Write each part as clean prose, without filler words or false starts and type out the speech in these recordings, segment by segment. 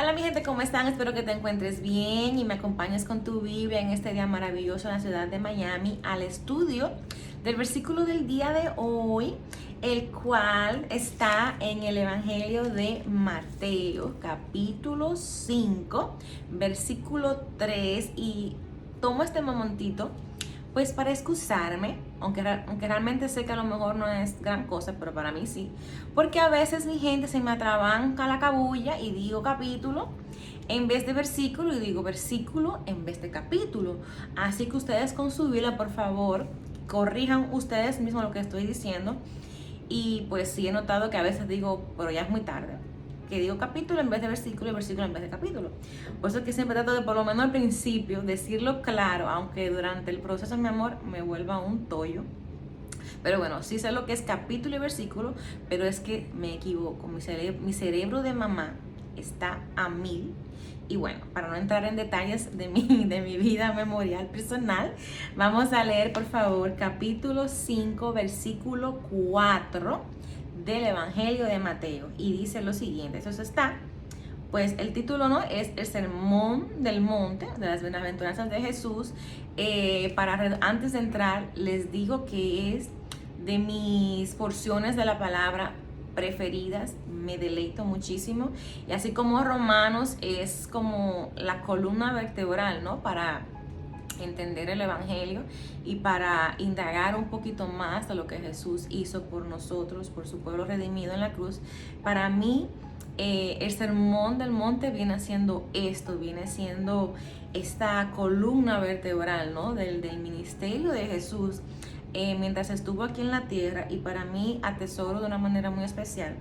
Hola mi gente, ¿cómo están? Espero que te encuentres bien y me acompañes con tu Biblia en este día maravilloso en la ciudad de Miami al estudio del versículo del día de hoy, el cual está en el Evangelio de Mateo, capítulo 5, versículo 3. Y tomo este momentito pues para excusarme, aunque realmente sé que a lo mejor no es gran cosa, pero para mí sí. Porque a veces mi gente se me atrabanca la cabulla y digo capítulo en vez de versículo y digo versículo en vez de capítulo. Así que ustedes con su Biblia, por favor, corrijan ustedes mismos lo que estoy diciendo. Y pues sí he notado que a veces digo, pero ya es muy tarde, que digo capítulo en vez de versículo y versículo en vez de capítulo. Por eso que siempre trato de, por lo menos al principio, decirlo claro, aunque durante el proceso, mi amor, me vuelva un tollo. Pero bueno, sí sé lo que es capítulo y versículo, pero es que me equivoco. Mi cerebro de mamá está a 1000. Y bueno, para no entrar en detalles de mi vida memorial personal, vamos a leer, por favor, capítulo 5, versículo 4 del Evangelio de Mateo. Y dice lo siguiente, eso está, pues el título, ¿no?, es el Sermón del Monte, de las Bienaventuranzas de Jesús. Antes de entrar, les digo que es de mis porciones de la palabra preferidas, me deleito muchísimo. Y así como Romanos es como la columna vertebral, ¿no?, para entender el Evangelio y para indagar un poquito más de lo que Jesús hizo por nosotros, por su pueblo redimido en la cruz. Para mí, el Sermón del Monte viene siendo esto, viene siendo esta columna vertebral, ¿no?, del ministerio de Jesús mientras estuvo aquí en la tierra. Y para mí atesoro de una manera muy especial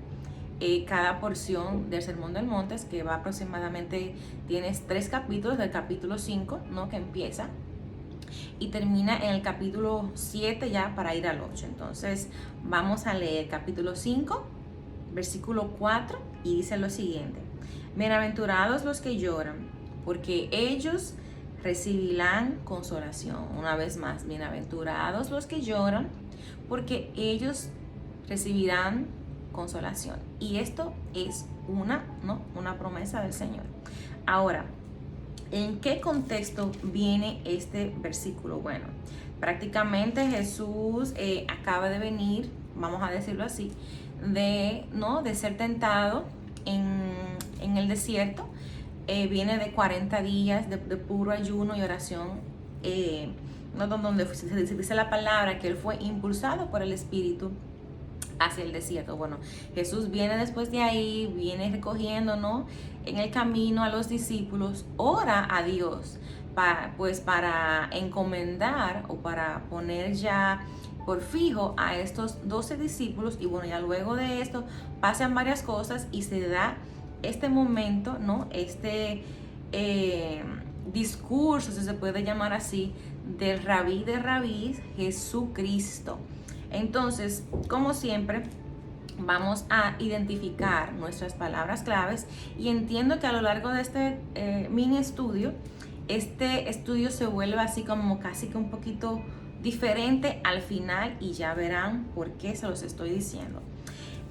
cada porción del Sermón del Monte, que va aproximadamente, tienes 3 capítulos, del capítulo 5, ¿no?, que empieza y termina en el capítulo 7 ya para ir al 8. Entonces vamos a leer capítulo 5, versículo 4, y dice lo siguiente: bienaventurados los que lloran, porque ellos recibirán consolación. Una vez más, bienaventurados los que lloran, porque ellos recibirán consolación. Y esto es una promesa del Señor. Ahora, ¿en qué contexto viene este versículo? Bueno, prácticamente Jesús acaba de venir, vamos a decirlo así, de ser tentado en el desierto. Viene de 40 días de puro ayuno y oración, donde se dice la palabra que él fue impulsado por el Espíritu hacia el desierto. Bueno, Jesús viene después de ahí, viene recogiendo, ¿no?, en el camino a los discípulos, ora a Dios para encomendar o para poner ya por fijo a estos 12 discípulos. Y bueno, ya luego de esto pasan varias cosas y se da este momento, ¿no?, discurso, si se puede llamar así, del Rabí de Rabís, Jesucristo. Entonces, como siempre, vamos a identificar nuestras palabras claves, y entiendo que a lo largo de este mini estudio, este estudio se vuelve así como casi que un poquito diferente al final, y ya verán por qué se los estoy diciendo.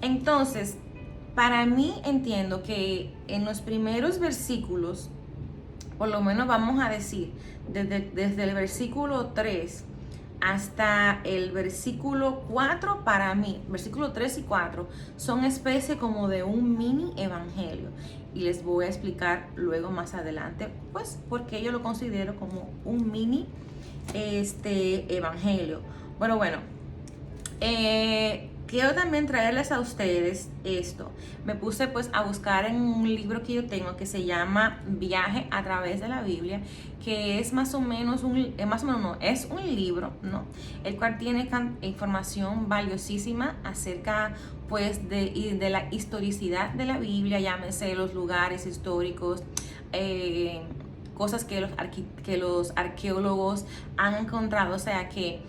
Entonces, para mí, entiendo que en los primeros versículos, por lo menos vamos a decir, desde el versículo 3 hasta el versículo 4, para mí, versículo 3 y 4, son especie como de un mini evangelio. Y les voy a explicar luego más adelante, pues, porque yo lo considero como un mini evangelio. Bueno, quiero también traerles a ustedes esto. Me puse pues a buscar en un libro que yo tengo que se llama Viaje a través de la Biblia, que es más o menos es un libro, ¿no?, el cual tiene información valiosísima acerca pues de la historicidad de la Biblia, llámese los lugares históricos, cosas que los arqueólogos han encontrado. O sea que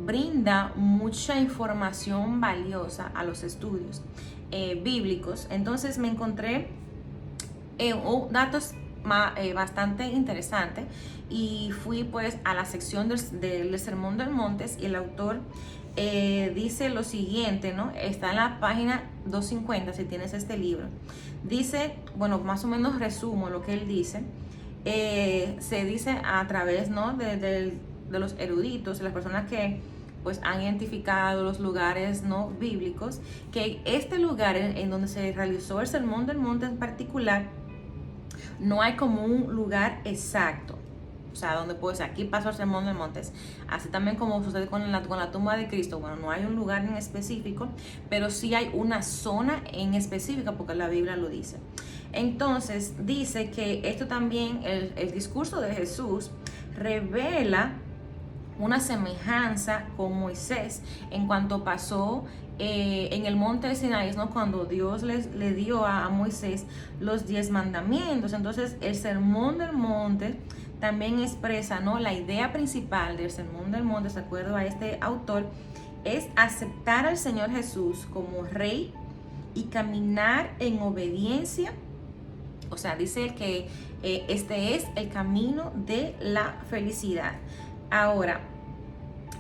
brinda mucha información valiosa a los estudios bíblicos. Entonces me encontré datos bastante interesantes, y fui pues a la sección del Sermón del Monte, y el autor dice lo siguiente, ¿no? Está en la página 250, si tienes este libro. Dice, bueno, más o menos resumo lo que él dice. Se dice a través, ¿no? de los eruditos, de las personas que pues han identificado los lugares no bíblicos, que este lugar en donde se realizó el Sermón del Monte en particular, no hay como un lugar exacto. O sea, donde pues aquí pasó el Sermón del Monte. Así también como sucede con la tumba de Cristo. Bueno, no hay un lugar en específico, pero sí hay una zona en específica porque la Biblia lo dice. Entonces dice que esto también, el discurso de Jesús revela una semejanza con Moisés en cuanto pasó en el monte de Sinaí, ¿no? Cuando Dios le dio a Moisés los 10 mandamientos. Entonces el Sermón del Monte también expresa, ¿no? La idea principal del Sermón del Monte, de acuerdo a este autor, es aceptar al Señor Jesús como Rey y caminar en obediencia. O sea, dice que este es el camino de la felicidad. Ahora,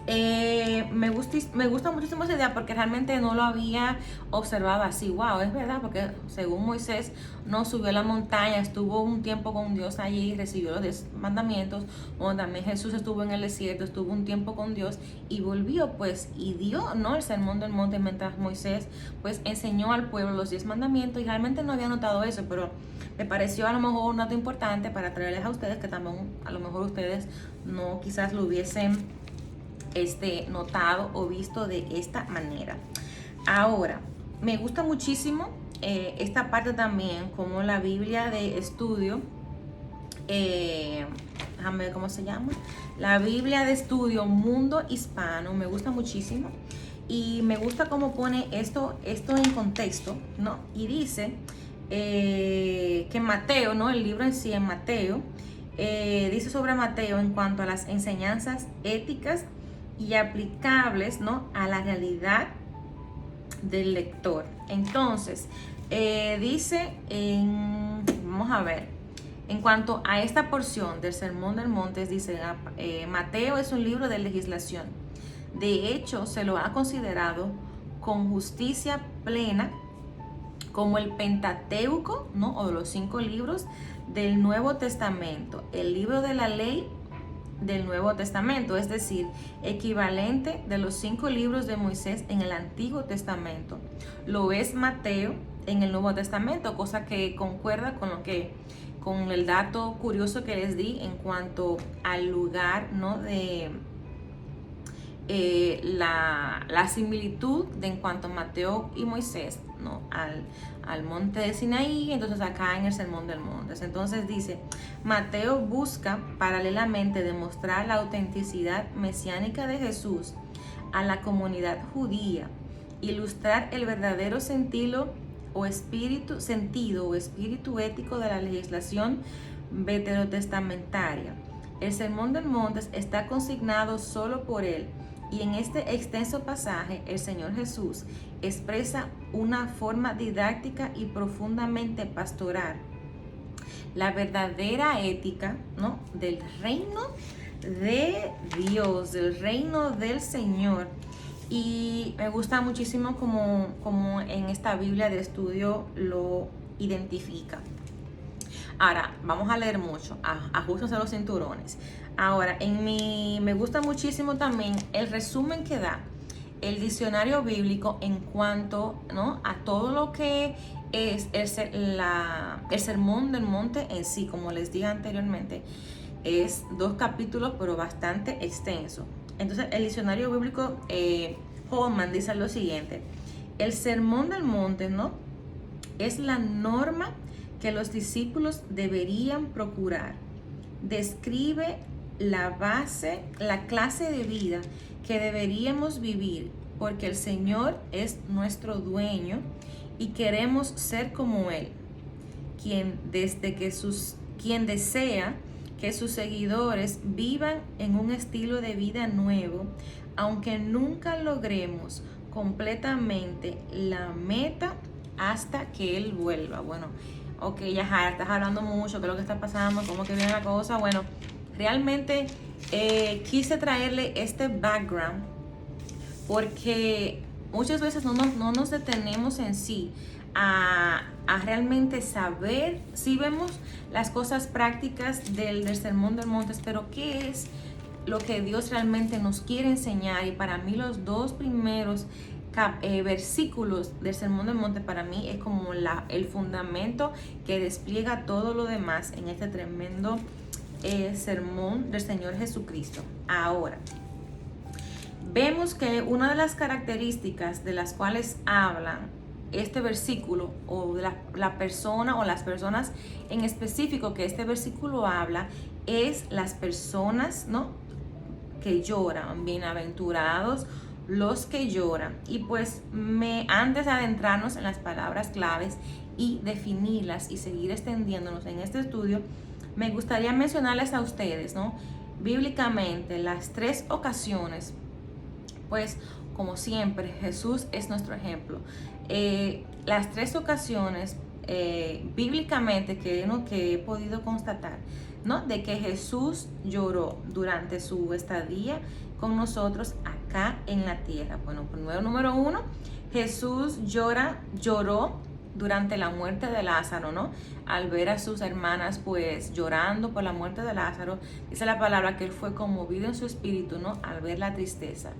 me gusta muchísimo esa idea porque realmente no lo había observado así. Wow, es verdad, porque según Moisés no subió a la montaña, estuvo un tiempo con Dios allí, recibió los 10 mandamientos. Bueno, también Jesús estuvo en el desierto, estuvo un tiempo con Dios y volvió pues y dio, ¿no? El Sermón del Monte mientras Moisés pues enseñó al pueblo los 10 mandamientos, y realmente no había notado eso, pero me pareció a lo mejor un dato importante para traerles a ustedes, que también a lo mejor ustedes no quizás lo hubiesen notado o visto de esta manera. Ahora, me gusta muchísimo esta parte también, como la Biblia de estudio, déjame ver cómo se llama, la Biblia de estudio Mundo Hispano, me gusta muchísimo. Y me gusta cómo pone esto en contexto, ¿no? Y dice que Mateo, ¿no? El libro en sí, en Mateo, dice sobre Mateo en cuanto a las enseñanzas éticas y aplicables, ¿no? A la realidad del lector. Entonces, dice, vamos a ver, en cuanto a esta porción del Sermón del Monte, dice, Mateo es un libro de legislación. De hecho, se lo ha considerado con justicia plena como el Pentateuco, ¿no? O los 5 libros del Nuevo Testamento, el libro de la ley del Nuevo Testamento, es decir, equivalente de los 5 libros de Moisés en el Antiguo Testamento. Lo es Mateo en el Nuevo Testamento, cosa que concuerda con el dato curioso que les di en cuanto al lugar, ¿no? de la similitud de en cuanto a Mateo y Moisés, ¿no? al monte de Sinaí, entonces acá en el Sermón del Monte. Entonces dice, Mateo busca paralelamente demostrar la autenticidad mesiánica de Jesús a la comunidad judía, ilustrar el verdadero sentido o espíritu ético de la legislación veterotestamentaria. El Sermón del Monte está consignado solo por él, y en este extenso pasaje el Señor Jesús expresa una forma didáctica y profundamente pastoral la verdadera ética, ¿no? Del reino de Dios, del reino del Señor. Y me gusta muchísimo como en esta Biblia de estudio lo identifica. Ahora, vamos a leer mucho, ajustense los cinturones. Ahora, me gusta muchísimo también el resumen que da el diccionario bíblico en cuanto, ¿no? a todo lo que es el Sermón del Monte en sí. Como les dije anteriormente, es 2 capítulos, pero bastante extenso. Entonces, el diccionario bíblico Holman dice lo siguiente: el Sermón del Monte, ¿no? es la norma que los discípulos deberían procurar. Describe la clase de vida que deberíamos vivir, porque el Señor es nuestro dueño y queremos ser como Él, quien desea que sus seguidores vivan en un estilo de vida nuevo, aunque nunca logremos completamente la meta hasta que Él vuelva. Bueno, ok, ya estás hablando mucho, ¿qué es lo que está pasando? ¿Cómo que viene la cosa? Bueno, realmente quise traerle este background porque muchas veces no nos detenemos en sí a realmente saber, si vemos las cosas prácticas del Sermón del Monte, pero ¿qué es lo que Dios realmente nos quiere enseñar? Y para mí los dos primeros versículos del Sermón del Monte para mí es como el fundamento que despliega todo lo demás en este tremendo sermón del Señor Jesucristo. Ahora, vemos que una de las características de las cuales habla este versículo, o de la persona o las personas en específico que este versículo habla, es las personas, ¿no?, que lloran. Bienaventurados los que lloran. Y pues antes de adentrarnos en las palabras claves y definirlas y seguir extendiéndonos en este estudio, me gustaría mencionarles a ustedes, ¿no?, bíblicamente las 3 ocasiones, pues como siempre Jesús es nuestro ejemplo. Las 3 ocasiones bíblicamente que he podido constatar, ¿no?, de que Jesús lloró durante su estadía con nosotros acá en la tierra. Bueno, primero, número 1, Jesús lloró durante la muerte de Lázaro, ¿no? Al ver a sus hermanas pues llorando por la muerte de Lázaro, dice la palabra que él fue conmovido en su espíritu, ¿no?, al ver la tristeza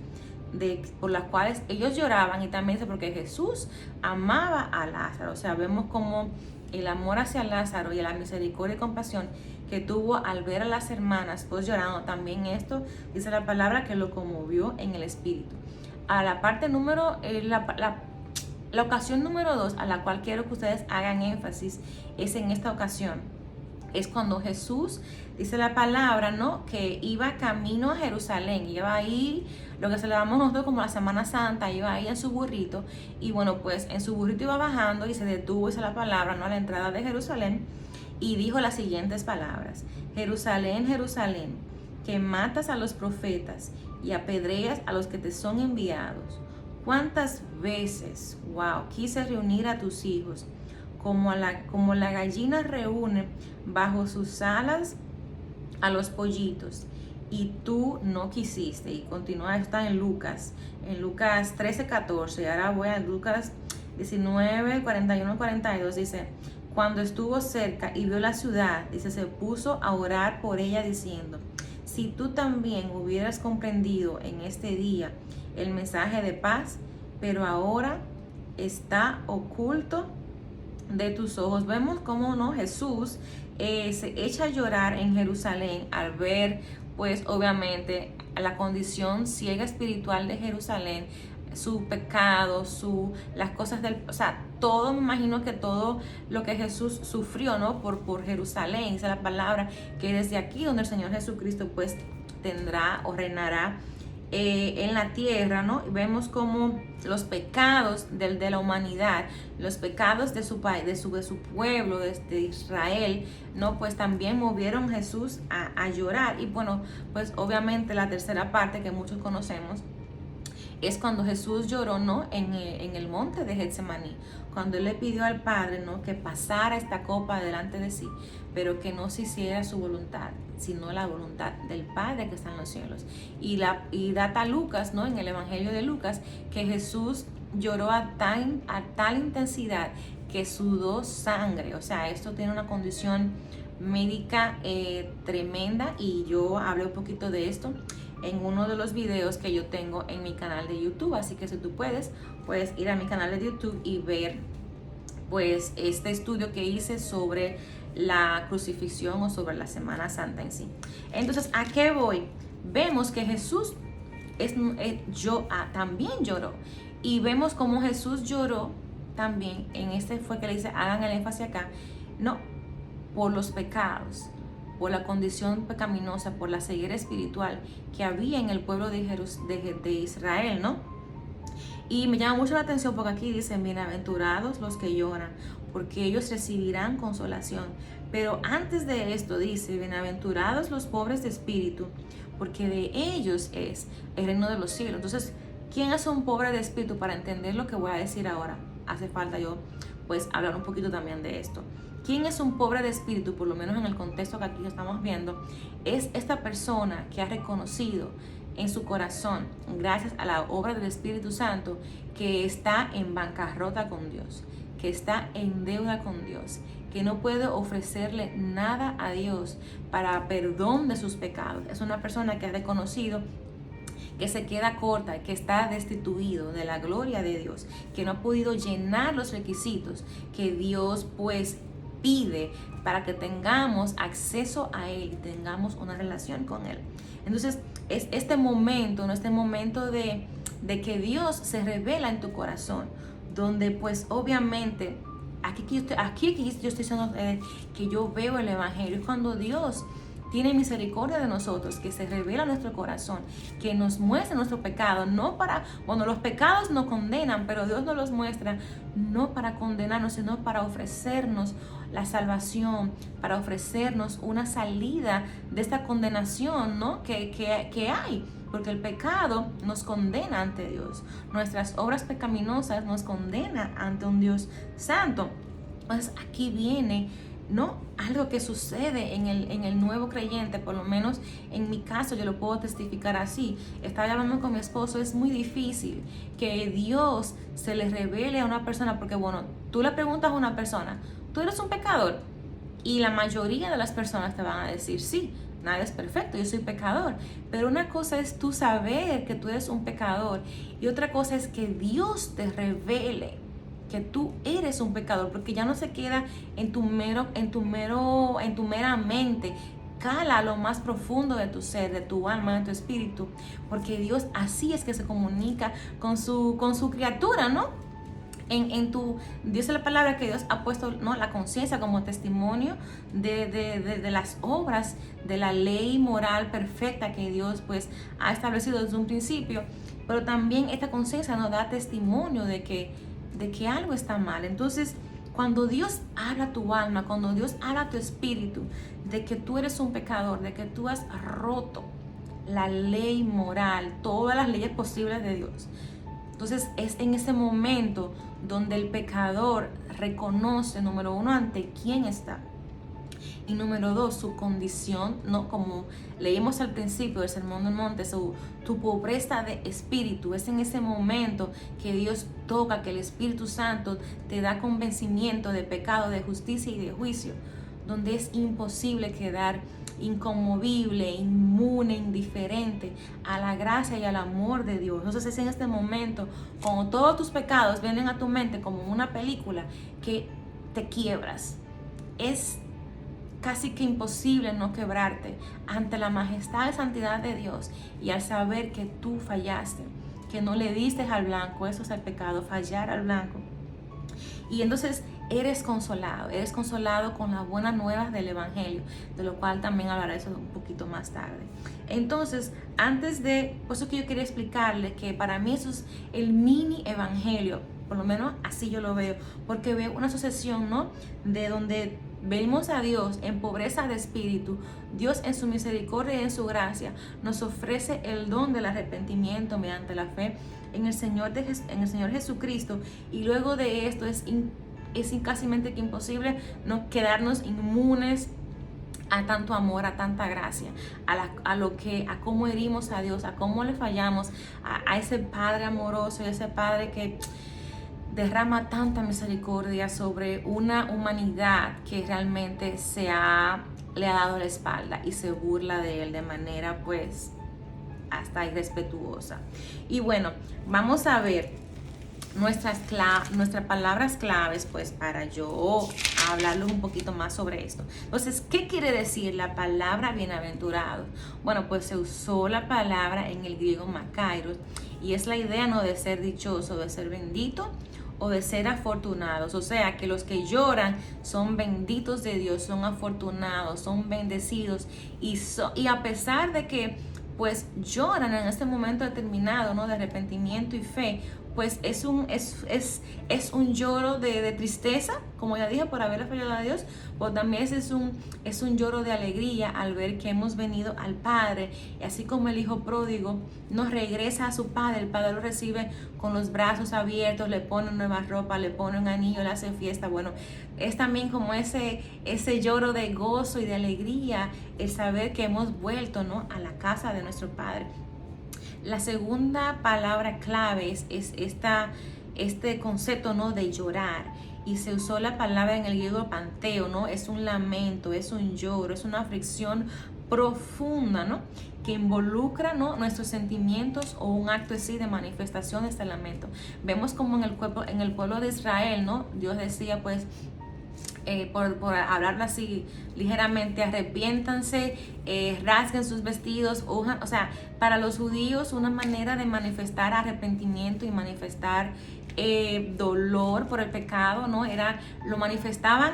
por las cuales ellos lloraban. Y también dice porque Jesús amaba a Lázaro. O sea, vemos como el amor hacia Lázaro y la misericordia y compasión que tuvo al ver a las hermanas pues llorando, también esto dice la palabra que lo conmovió en el espíritu. A la parte número, la ocasión número 2 a la cual quiero que ustedes hagan énfasis es en esta ocasión. Es cuando Jesús, dice la palabra, ¿no?, que iba camino a Jerusalén, iba ahí, lo que celebramos nosotros como la Semana Santa, iba ahí en su burrito, y bueno, pues en su burrito iba bajando y se detuvo, dice la palabra, ¿no?, a la entrada de Jerusalén, y dijo las siguientes palabras: Jerusalén, Jerusalén, que matas a los profetas y apedreas a los que te son enviados. ¿Cuántas veces, quise reunir a tus hijos, como la gallina reúne bajo sus alas a los pollitos, y tú no quisiste? Y continúa, está en Lucas 13:14, y ahora voy a Lucas 19:41-42, dice: cuando estuvo cerca y vio la ciudad, dice, se puso a orar por ella diciendo: si tú también hubieras comprendido en este día el mensaje de paz, pero ahora está oculto de tus ojos. Vemos cómo, ¿no?, Jesús se echa a llorar en Jerusalén al ver, pues obviamente, la condición ciega espiritual de Jerusalén, su pecado, las cosas o sea, todo, me imagino que todo lo que Jesús sufrió, ¿no?, por Jerusalén. Dice la palabra que desde aquí donde el Señor Jesucristo pues tendrá o reinará en la tierra, ¿no? Vemos como los pecados de la humanidad, los pecados de su país, de su pueblo, de Israel, ¿no?, pues también movieron a Jesús a llorar. Y bueno, pues obviamente la tercera parte que muchos conocemos es cuando Jesús lloró, ¿no?, en el monte de Getsemaní, cuando él le pidió al Padre, ¿no?, que pasara esta copa delante de sí, pero que no se hiciera su voluntad, sino la voluntad del Padre que está en los cielos. Y data Lucas, ¿no?, en el Evangelio de Lucas, que Jesús lloró a tal intensidad que sudó sangre. O sea, esto tiene una condición médica tremenda, y yo hablé un poquito de esto en uno de los videos que yo tengo en mi canal de YouTube. Así que si tú puedes ir a mi canal de YouTube y ver pues este estudio que hice sobre la crucifixión o sobre la Semana Santa en sí. Entonces, ¿a qué voy? Vemos que Jesús también lloró, y vemos cómo Jesús lloró también en fue que le dice, hagan el énfasis acá, no, por los pecados, por la condición pecaminosa, por la ceguera espiritual que había en el pueblo de Israel, ¿no? Y me llama mucho la atención porque aquí dicen: bienaventurados los que lloran, porque ellos recibirán consolación. Pero antes de esto dice: bienaventurados los pobres de espíritu, porque de ellos es el reino de los cielos. Entonces, ¿quién es un pobre de espíritu? Para entender lo que voy a decir ahora, hace falta yo pues hablar un poquito también de esto. ¿Quién es un pobre de espíritu? Por lo menos en el contexto que aquí estamos viendo, es esta persona que ha reconocido en su corazón, gracias a la obra del Espíritu Santo, que está en bancarrota con Dios, que está en deuda con Dios, que no puede ofrecerle nada a Dios para perdón de sus pecados. Es una persona que ha reconocido que se queda corta, que está destituido de la gloria de Dios, que no ha podido llenar los requisitos que Dios pues pide para que tengamos acceso a Él y tengamos una relación con Él. Entonces es este momento, ¿no? Este momento de que Dios se revela en tu corazón, donde pues obviamente aquí yo estoy diciendo que yo veo el Evangelio, es cuando Dios tiene misericordia de nosotros, que se revela en nuestro corazón, que nos muestra nuestro pecado, no para, bueno, los pecados nos condenan, pero Dios nos los muestra no para condenarnos, sino para ofrecernos la salvación, para ofrecernos una salida de esta condenación, ¿no? que hay, porque el pecado nos condena ante Dios, nuestras obras pecaminosas nos condenan ante un Dios santo. Entonces aquí viene, ¿no? Algo que sucede en el nuevo creyente, por lo menos en mi caso yo lo puedo testificar así. Estaba hablando con mi esposo, es muy difícil que Dios se le revele a una persona, porque bueno, tú le preguntas a una persona, ¿tú eres un pecador? Y la mayoría de las personas te van a decir, sí, nadie es perfecto, yo soy pecador. Pero una cosa es tú saber que tú eres un pecador y otra cosa es que Dios te revele que tú eres un pecador, porque ya no se queda en tu mera mente, cala a lo más profundo de tu ser, de tu alma, de tu espíritu, porque Dios así es que se comunica con su criatura, ¿no? Dice la palabra que Dios ha puesto, ¿no?, la conciencia como testimonio de las obras de la ley moral perfecta que Dios pues ha establecido desde un principio, pero también esta conciencia nos da testimonio de que algo está mal. Entonces, cuando Dios habla a tu alma, cuando Dios habla a tu espíritu, de que tú eres un pecador, de que tú has roto la ley moral, todas las leyes posibles de Dios, entonces es en ese momento donde el pecador reconoce, número uno, ante quién está. Y número dos, su condición, ¿no? Como leímos al principio del Sermón del Monte, tu pobreza de espíritu. Es en ese momento que Dios toca, que el Espíritu Santo te da convencimiento de pecado, de justicia y de juicio, donde es imposible quedar inconmovible, inmune, indiferente a la gracia y al amor de Dios. Entonces es en este momento, cuando todos tus pecados vienen a tu mente como una película, que te quiebras. Es casi que imposible no quebrarte ante la majestad y santidad de Dios y al saber que tú fallaste, que no le diste al blanco. Eso es el pecado, fallar al blanco. Y entonces eres consolado con las buenas nuevas del Evangelio, de lo cual también hablaré eso un poquito más tarde. Entonces, por eso que yo quería explicarles que para mí eso es el mini Evangelio, por lo menos así yo lo veo, porque veo una sucesión, ¿no?, de donde venimos a Dios en pobreza de espíritu. Dios en su misericordia y en su gracia nos ofrece el don del arrepentimiento mediante la fe en el Señor Jesucristo, y luego de esto es casi que imposible no quedarnos inmunes a tanto amor, a tanta gracia, a cómo herimos a Dios, a cómo le fallamos a ese Padre amoroso y ese Padre que derrama tanta misericordia sobre una humanidad que realmente le ha dado la espalda y se burla de él de manera pues hasta irrespetuosa. Y bueno, vamos a ver nuestras palabras claves pues para yo hablarles un poquito más sobre esto. Entonces, ¿qué quiere decir la palabra bienaventurado? Bueno, pues se usó la palabra en el griego makairos y es la idea, ¿no?, de ser dichoso, de ser bendito o de ser afortunados. O sea, que los que lloran son benditos de Dios, son afortunados, son bendecidos y a pesar de que pues lloran en este momento determinado, ¿no?, de arrepentimiento y fe, pues es un lloro de tristeza, como ya dije, por haber fallado a Dios, pero también es un lloro de alegría al ver que hemos venido al Padre, y así como el Hijo pródigo nos regresa a su Padre, el Padre lo recibe con los brazos abiertos, le pone nueva ropa, le pone un anillo, le hace fiesta. Bueno, es también como ese lloro de gozo y de alegría, el saber que hemos vuelto, ¿no?, a la casa de nuestro Padre. La segunda palabra clave es este concepto, ¿no?, de llorar. Y se usó la palabra en el griego panteo, ¿no? Es un lamento, es un lloro, es una aflicción profunda, ¿no?, que involucra, ¿no?, nuestros sentimientos o un acto así de manifestación de este lamento. Vemos como en el pueblo de Israel, ¿no?, Dios decía, pues, por hablarlo así ligeramente, arrepiéntanse, rasguen sus vestidos, o sea, para los judíos una manera de manifestar arrepentimiento y manifestar dolor por el pecado, ¿no? Lo manifestaban,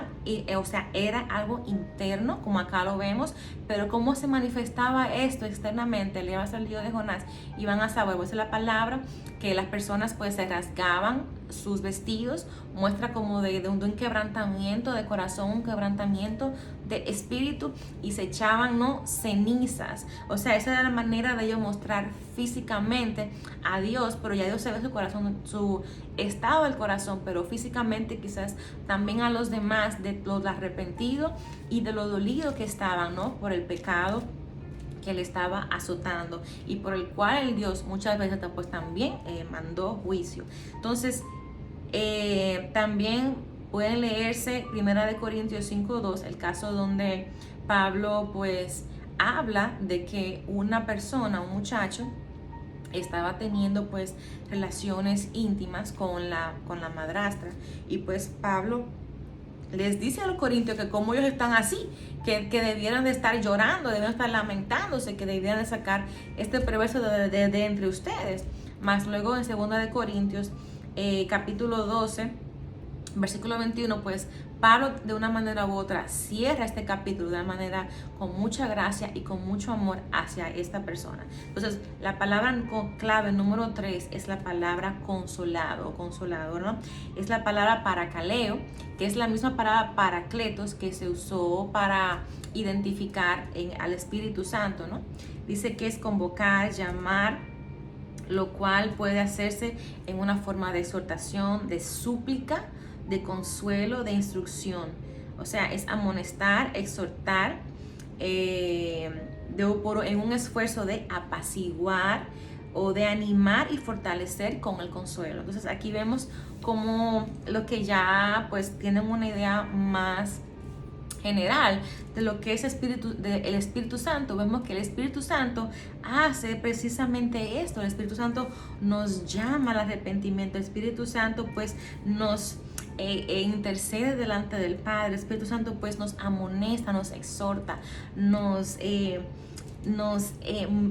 o sea, era algo interno, como acá lo vemos, pero cómo se manifestaba esto externamente, le vas al libro de Jonás, y van a saber, pues, la palabra, que las personas pues se rasgaban sus vestidos, muestra como de un quebrantamiento de corazón, un quebrantamiento de espíritu, y se echaban, ¿no?, cenizas. O sea, esa era la manera de ellos mostrar físicamente a Dios, pero ya Dios se ve su corazón, su estado del corazón, pero físicamente quizás también a los demás, de los arrepentidos y de lo dolido que estaban, ¿no?, por el pecado que le estaba azotando y por el cual el Dios muchas veces pues también mandó juicio. Entonces, también pueden leerse 1 Corintios 5:2, el caso donde Pablo pues habla de que una persona, un muchacho, estaba teniendo pues relaciones íntimas con la madrastra, y pues Pablo les dice a los corintios que como ellos están así, que debieran de estar llorando, debieran estar lamentándose, que debieran de sacar este perverso de entre ustedes. Más luego en 2 Corintios capítulo 12, versículo 21, pues Pablo de una manera u otra cierra este capítulo de una manera con mucha gracia y con mucho amor hacia esta persona. Entonces, la palabra clave número 3 es la palabra consolado o consolador, ¿no? Es la palabra paracaleo, que es la misma palabra paracletos que se usó para identificar al Espíritu Santo, ¿no? Dice que es convocar, llamar, lo cual puede hacerse en una forma de exhortación, de súplica, de consuelo, de instrucción. O sea, es amonestar, exhortar, en un esfuerzo de apaciguar o de animar y fortalecer con el consuelo. Entonces aquí vemos como los que ya pues tienen una idea más general de lo que es el Espíritu Santo, vemos que el Espíritu Santo hace precisamente esto. El Espíritu Santo nos llama al arrepentimiento. El Espíritu Santo pues nos intercede delante del Padre. El Espíritu Santo pues nos amonesta, nos exhorta, nos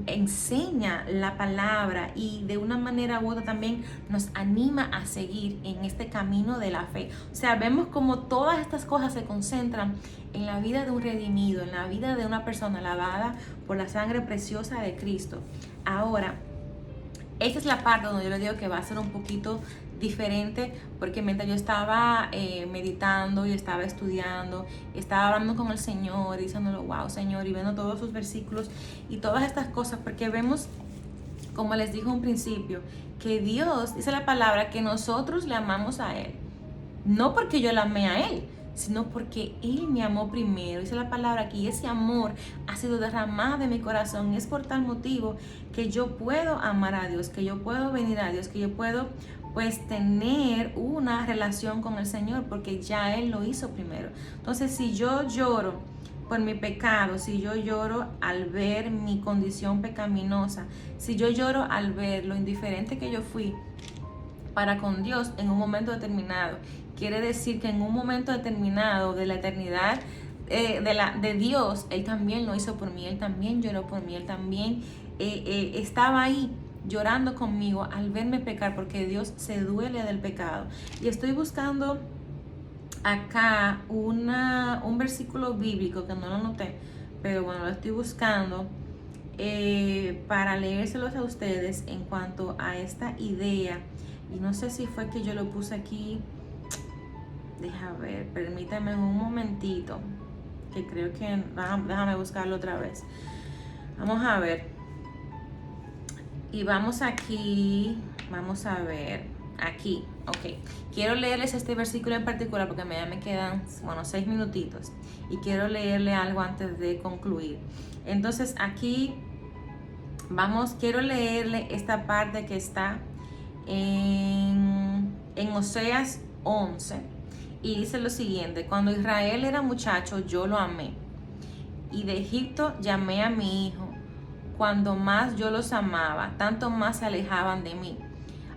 enseña la palabra, y de una manera u otra también nos anima a seguir en este camino de la fe. O sea, vemos como todas estas cosas se concentran en la vida de un redimido, en la vida de una persona lavada por la sangre preciosa de Cristo. Ahora, esta es la parte donde yo les digo que va a ser un poquito diferente, porque mientras yo estaba meditando y estaba estudiando, estaba hablando con el Señor, diciéndole, wow, Señor, y viendo todos sus versículos y todas estas cosas, porque vemos, como les dije un principio, que Dios, dice la palabra, que nosotros le amamos a Él, no porque yo le amé a Él, sino porque Él me amó primero. Dice la palabra que ese amor ha sido derramado en mi corazón, y es por tal motivo que yo puedo amar a Dios, que yo puedo venir a Dios, que yo puedo pues tener una relación con el Señor, porque ya Él lo hizo primero. Entonces, si yo lloro por mi pecado, si yo lloro al ver mi condición pecaminosa, si yo lloro al ver lo indiferente que yo fui para con Dios en un momento determinado, quiere decir que en un momento determinado de la eternidad de Dios, Él también lo hizo por mí, Él también lloró por mí, Él también estaba ahí llorando conmigo al verme pecar, porque Dios se duele del pecado. Y estoy buscando acá un versículo bíblico que no lo anoté, pero bueno, lo estoy buscando para leérselos a ustedes en cuanto a esta idea. Y no sé si fue que yo lo puse aquí. Deja ver, permítame un momentito, que creo que déjame buscarlo otra vez. Vamos a ver. Y vamos aquí, vamos a ver, aquí, ok. Quiero leerles este versículo en particular porque ya me quedan, 6 minutitos. Y quiero leerle algo antes de concluir. Entonces aquí quiero leerle esta parte que está en Oseas 11 y dice lo siguiente: cuando Israel era muchacho, yo lo amé, y de Egipto llamé a mi hijo. Cuando más yo los amaba, tanto más se alejaban de mí.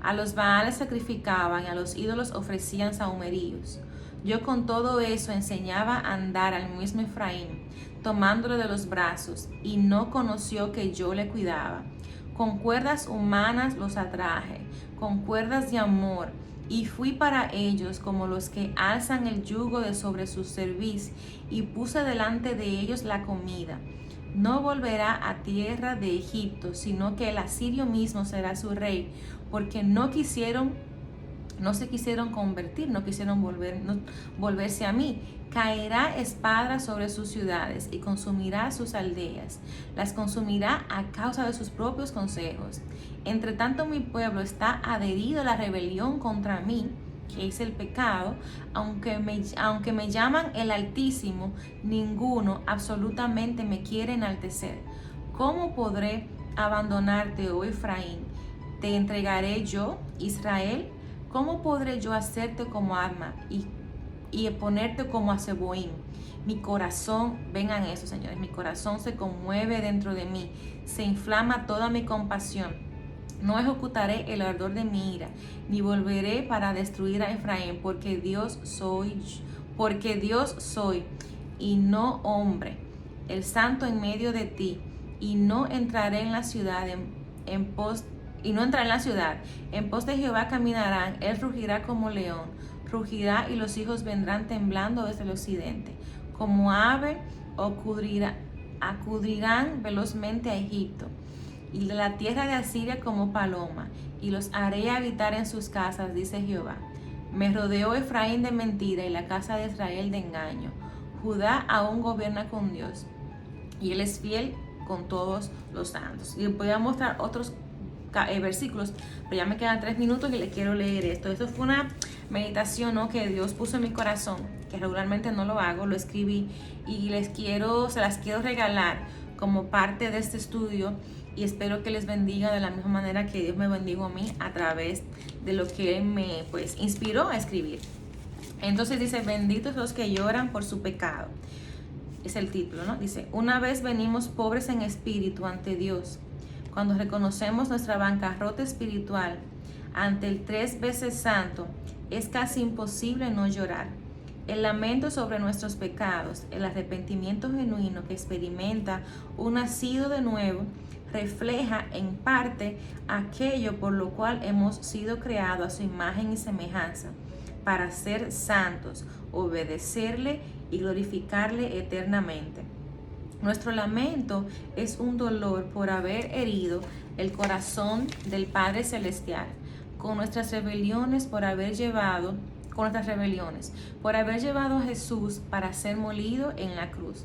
A los Baales sacrificaban y a los ídolos ofrecían sahumeríos. Yo con todo eso enseñaba a andar al mismo Efraín, tomándolo de los brazos, y no conoció que yo le cuidaba. Con cuerdas humanas los atraje, con cuerdas de amor, y fui para ellos como los que alzan el yugo de sobre su cerviz, y puse delante de ellos la comida. No volverá a tierra de Egipto, sino que el asirio mismo será su rey, porque no se quisieron convertir, no quisieron volverse a mí. Caerá espada sobre sus ciudades y consumirá sus aldeas. Las consumirá a causa de sus propios consejos. Entre tanto mi pueblo está adherido a la rebelión contra mí, que es el pecado, aunque me llaman el Altísimo, ninguno absolutamente me quiere enaltecer. ¿Cómo podré abandonarte, oh Efraín? ¿Te entregaré yo, Israel? ¿Cómo podré yo hacerte como arma y ponerte como a Zeboim? Mi corazón, vengan eso, señores, mi corazón se conmueve dentro de mí, se inflama toda mi compasión. No ejecutaré el ardor de mi ira, ni volveré para destruir a Efraín, porque Dios soy y no hombre, el santo en medio de ti, y no entraré en la ciudad en pos de Jehová caminarán, él rugirá como león, rugirá y los hijos vendrán temblando desde el occidente. Como ave acudirán velozmente a Egipto, y de la tierra de Asiria como paloma, y los haré habitar en sus casas, dice Jehová. Me rodeó Efraín de mentira y la casa de Israel de engaño. Judá aún gobierna con Dios, y él es fiel con todos los santos. Y voy a mostrar otros versículos, pero ya me quedan 3 minutos y les quiero leer esto. Esto fue una meditación, ¿no?, que Dios puso en mi corazón, que regularmente no lo hago, lo escribí y se las quiero regalar como parte de este estudio, y espero que les bendiga de la misma manera que Dios me bendijo a mí a través de lo que me inspiró a escribir. Entonces dice: benditos los que lloran por su pecado. Es el título, ¿no? Dice: una vez venimos pobres en espíritu ante Dios. Cuando reconocemos nuestra bancarrota espiritual ante el 3 veces santo, es casi imposible no llorar. El lamento sobre nuestros pecados, el arrepentimiento genuino que experimenta un nacido de nuevo, refleja en parte aquello por lo cual hemos sido creados a su imagen y semejanza, para ser santos, obedecerle y glorificarle eternamente. Nuestro lamento es un dolor por haber herido el corazón del Padre Celestial, con nuestras rebeliones por haber llevado a Jesús para ser molido en la cruz.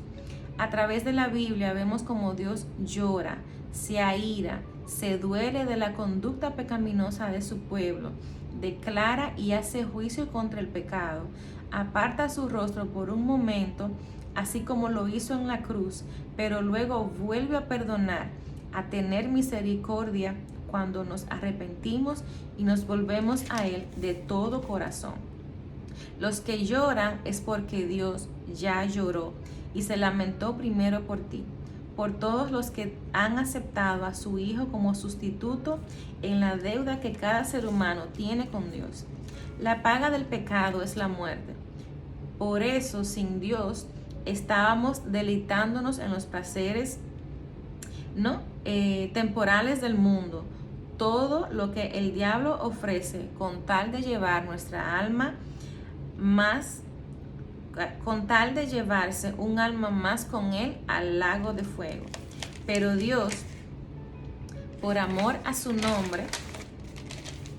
A través de la Biblia vemos cómo Dios llora, se aira, se duele de la conducta pecaminosa de su pueblo, declara y hace juicio contra el pecado, aparta su rostro por un momento, así como lo hizo en la cruz, pero luego vuelve a perdonar, a tener misericordia cuando nos arrepentimos y nos volvemos a Él de todo corazón. Los que lloran es porque Dios ya lloró y se lamentó primero por ti, por todos los que han aceptado a su Hijo como sustituto en la deuda que cada ser humano tiene con Dios. La paga del pecado es la muerte. Por eso, sin Dios, estábamos deleitándonos en los placeres, ¿no?, temporales del mundo, todo lo que el diablo ofrece con tal de llevar nuestra alma más, con tal de llevarse un alma más con él al lago de fuego. Pero Dios, por amor a su nombre,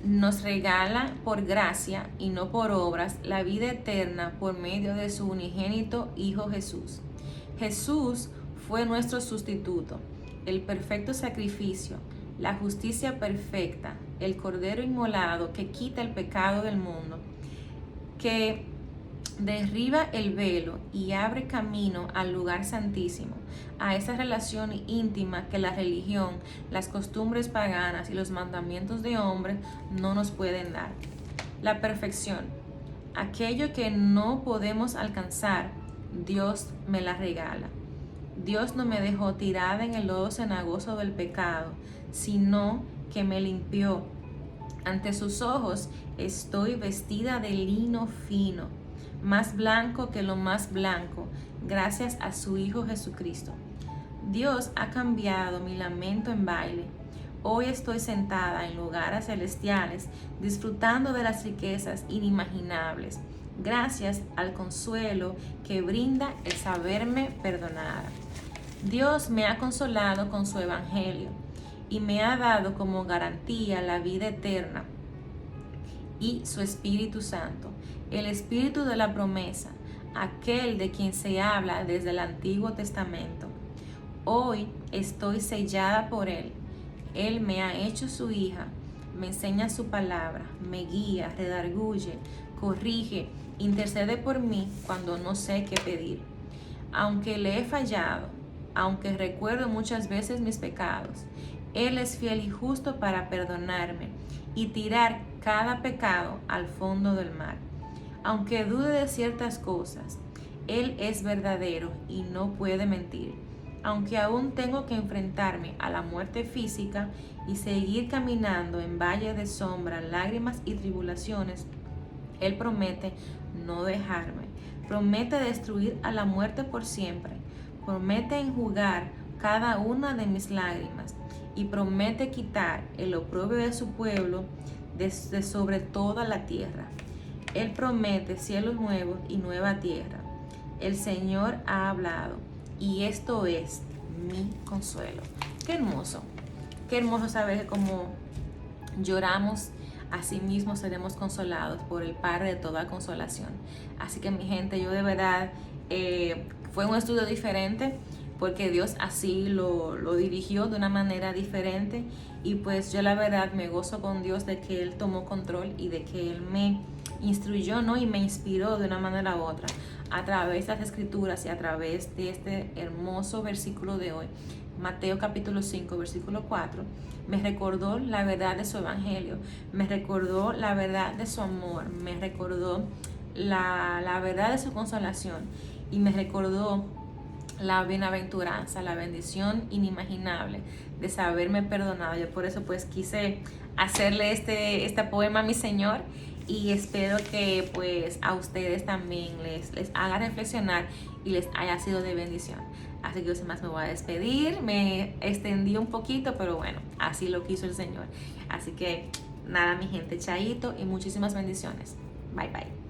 nos regala por gracia y no por obras la vida eterna por medio de su unigénito Hijo Jesús. Jesús fue nuestro sustituto, el perfecto sacrificio, la justicia perfecta, el Cordero inmolado que quita el pecado del mundo, que derriba el velo y abre camino al lugar santísimo, a esa relación íntima que la religión, las costumbres paganas y los mandamientos de hombres no nos pueden dar. La perfección, aquello que no podemos alcanzar, Dios me la regala. Dios no me dejó tirada en el lodo cenagoso del pecado, sino que me limpió. Ante sus ojos estoy vestida de lino fino, más blanco que lo más blanco, gracias a su Hijo Jesucristo. Dios ha cambiado mi lamento en baile. Hoy estoy sentada en lugares celestiales, disfrutando de las riquezas inimaginables, gracias al consuelo que brinda el saberme perdonada. Dios me ha consolado con su evangelio y me ha dado como garantía la vida eterna y su Espíritu Santo, el Espíritu de la promesa, aquel de quien se habla desde el Antiguo Testamento. Hoy estoy sellada por Él. Él me ha hecho su hija, me enseña su palabra, me guía, redarguye, corrige, intercede por mí cuando no sé qué pedir. Aunque le he fallado, aunque recuerdo muchas veces mis pecados, Él es fiel y justo para perdonarme y tirar cada pecado al fondo del mar. Aunque dude de ciertas cosas, Él es verdadero y no puede mentir. Aunque aún tengo que enfrentarme a la muerte física y seguir caminando en valle de sombra, lágrimas y tribulaciones, Él promete no dejarme. Promete destruir a la muerte por siempre. Promete enjugar cada una de mis lágrimas y promete quitar el oprobio de su pueblo de sobre toda la tierra. Él promete cielos nuevos y nueva tierra. El Señor ha hablado y esto es mi consuelo. Qué hermoso saber que como lloramos, así mismo seremos consolados por el Padre de toda consolación. Así que mi gente, yo de verdad, fue un estudio diferente porque Dios así lo dirigió de una manera diferente y pues yo la verdad me gozo con Dios de que Él tomó control y de que Él me instruyó, ¿no? Y me inspiró de una manera u otra a través de las escrituras y a través de este hermoso versículo de hoy. Mateo capítulo 5, versículo 4, me recordó la verdad de su evangelio, me recordó la verdad de su amor, me recordó la verdad de su consolación y me recordó la bienaventuranza, la bendición inimaginable de saberme perdonado. Yo por eso pues quise hacerle este poema a mi Señor y espero que pues a ustedes también les haga reflexionar y les haya sido de bendición. Así que yo sin más me voy a despedir, me extendí un poquito, pero bueno, así lo quiso el Señor. Así que nada mi gente, chaito y muchísimas bendiciones. Bye bye.